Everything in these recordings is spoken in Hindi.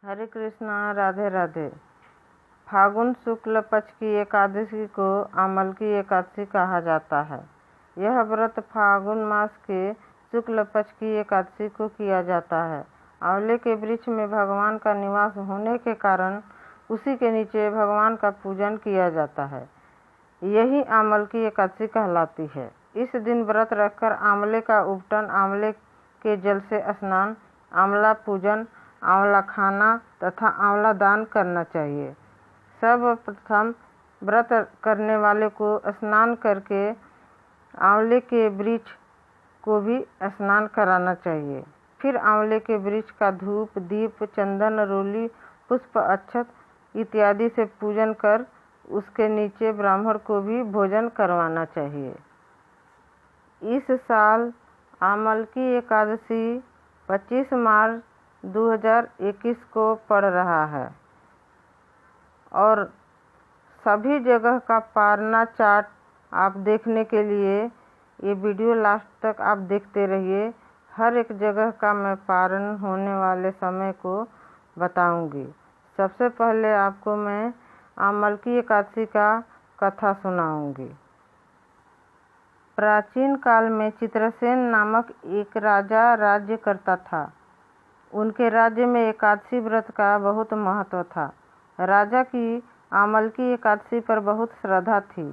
हरे कृष्णा, राधे राधे। फागुन शुक्ल पक्ष की एकादशी को आमल की एकादशी कहा जाता है। यह व्रत फागुन मास के शुक्ल पक्ष की एकादशी को किया जाता है। आंवले के वृक्ष में भगवान का निवास होने के कारण उसी के नीचे भगवान का पूजन किया जाता है। यही आमल की एकादशी कहलाती है। इस दिन व्रत रखकर आंवले का उपटन, आंवले के जल से स्नान, आंवला पूजन, आंवला खाना तथा आंवला दान करना चाहिए। सर्वप्रथम व्रत करने वाले को स्नान करके आंवले के वृक्ष को भी स्नान कराना चाहिए। फिर आंवले के वृक्ष का धूप, दीप, चंदन, रोली, पुष्प, अक्षत इत्यादि से पूजन कर उसके नीचे ब्राह्मण को भी भोजन करवाना चाहिए। इस साल आमल की एकादशी 25 मार्च 2021 को पड़ रहा है और सभी जगह का पारना चार्ट आप देखने के लिए ये वीडियो लास्ट तक आप देखते रहिए। हर एक जगह का मैं पारण होने वाले समय को बताऊंगी। सबसे पहले आपको मैं आमल की एकादशी का कथा सुनाऊंगी। प्राचीन काल में चित्रसेन नामक एक राजा राज्य करता था। उनके राज्य में एकादशी व्रत का बहुत महत्व था। राजा की आमल की एकादशी पर बहुत श्रद्धा थी।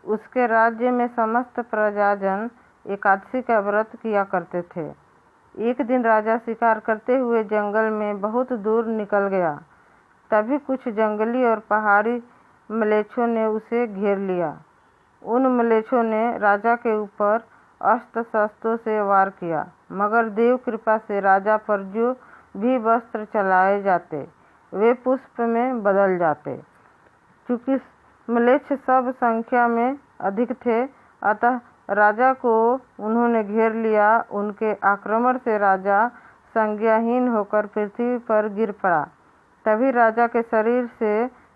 उसके राज्य में समस्त प्रजाजन एकादशी का व्रत किया करते थे। एक दिन राजा शिकार करते हुए जंगल में बहुत दूर निकल गया। तभी कुछ जंगली और पहाड़ी मलेच्छों ने उसे घेर लिया। उन मलेच्छों ने राजा के ऊपर अस्त्र शस्त्रों से वार किया, मगर देव कृपा से राजा पर जो भी वस्त्र चलाए जाते वे पुष्प में बदल जाते। चूँकि मलेच्छ सब संख्या में अधिक थे, अतः राजा को उन्होंने घेर लिया। उनके आक्रमण से राजा संज्ञाहीन होकर पृथ्वी पर गिर पड़ा। तभी राजा के शरीर से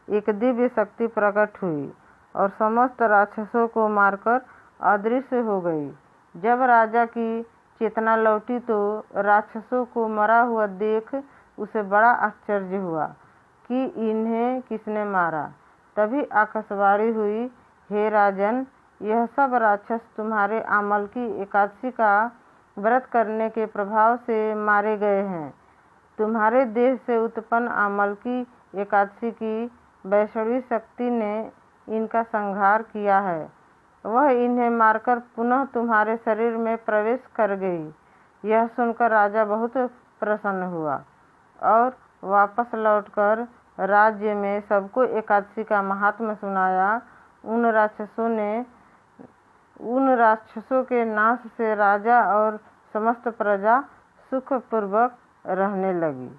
एक दिव्य शक्ति प्रकट हुई और समस्त राक्षसों को मारकर अदृश्य हो गई। जब राजा की चेतना लौटी तो राक्षसों को मरा हुआ देख उसे बड़ा आश्चर्य हुआ कि इन्हें किसने मारा। तभी आकाशवाणी हुई, हे राजन, यह सब राक्षस तुम्हारे आमल की एकादशी का व्रत करने के प्रभाव से मारे गए हैं। तुम्हारे देह से उत्पन्न आमल की एकादशी की वैष्णवी शक्ति ने इनका संहार किया है। वह इन्हें मारकर पुनः तुम्हारे शरीर में प्रवेश कर गई। यह सुनकर राजा बहुत प्रसन्न हुआ और वापस लौटकर राज्य में सबको एकादशी का महात्म्य सुनाया। उन राक्षसों के नाश से राजा और समस्त प्रजा सुखपूर्वक रहने लगी।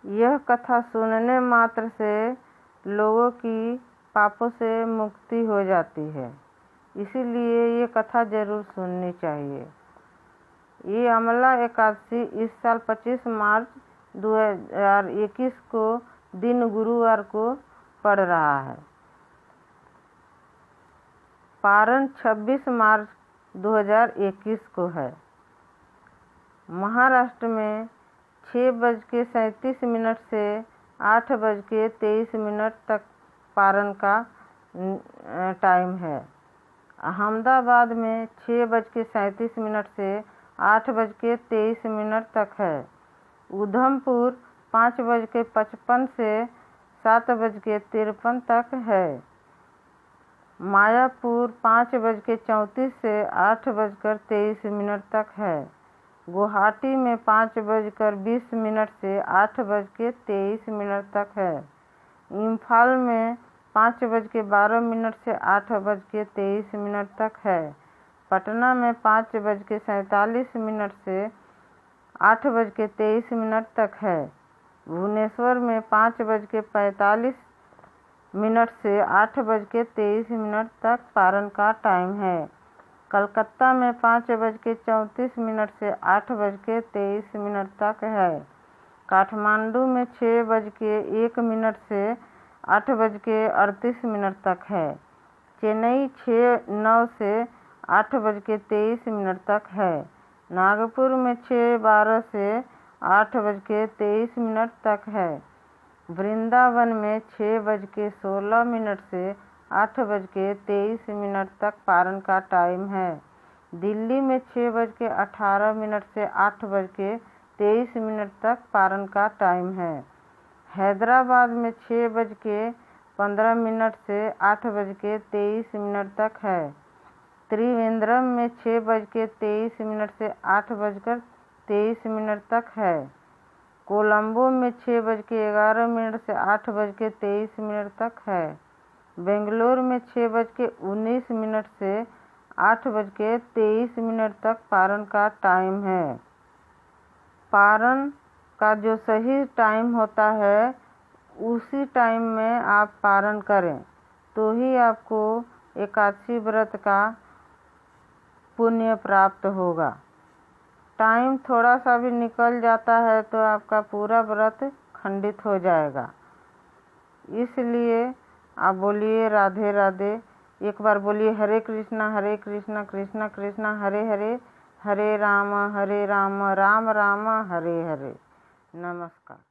यह कथा सुनने मात्र से लोगों की पापों से मुक्ति हो जाती है, इसीलिए ये कथा जरूर सुननी चाहिए। ये आमला एकादशी इस साल 25 मार्च 2021 को दिन गुरुवार को पड़ रहा है। पारण 26 मार्च 2021 को है। महाराष्ट्र में 6:37 से 8:23 तक पारण का टाइम है। अहमदाबाद में 6:37 से 8:23 तक है। उधमपुर 5:55 से 7:53 तक है। मायापुर 5:34 से 8:23 तक है। गुवाहाटी में 5:20 से 8:23 तक है। इम्फाल में 5:12 से 8:23 तक है। पटना में 5:47 से 8:23 तक है। भुवनेश्वर में 5:45 से 8:23 तक पारण का टाइम है। कलकत्ता में 5:34 से 8:23 तक है। काठमांडू में 6:01 से 8:38 तक है। चेन्नई 6:09 से 8:23 तक है। नागपुर में 6:12 से 8:23 तक है। वृंदावन में 6:16 से 8:23 तक पारण का टाइम है। दिल्ली में 6:18 से 8:23 तक पारण का टाइम है। हैदराबाद में 6:15 से 8:23 तक है। त्रिवेंद्रम में 6:23 से 8:23 तक है। कोलंबो में 6:11 से 8:23 तक है। बेंगलोर में 6:19 से 8:23 तक पारण का टाइम है। पारण का जो सही टाइम होता है उसी टाइम में आप पारण करें तो ही आपको एकादशी व्रत का पुण्य प्राप्त होगा। टाइम थोड़ा सा भी निकल जाता है तो आपका पूरा व्रत खंडित हो जाएगा। इसलिए आप बोलिए राधे राधे। एक बार बोलिए हरे कृष्णा कृष्णा कृष्णा हरे हरे, हरे राम राम राम हरे हरे। नमस्कार।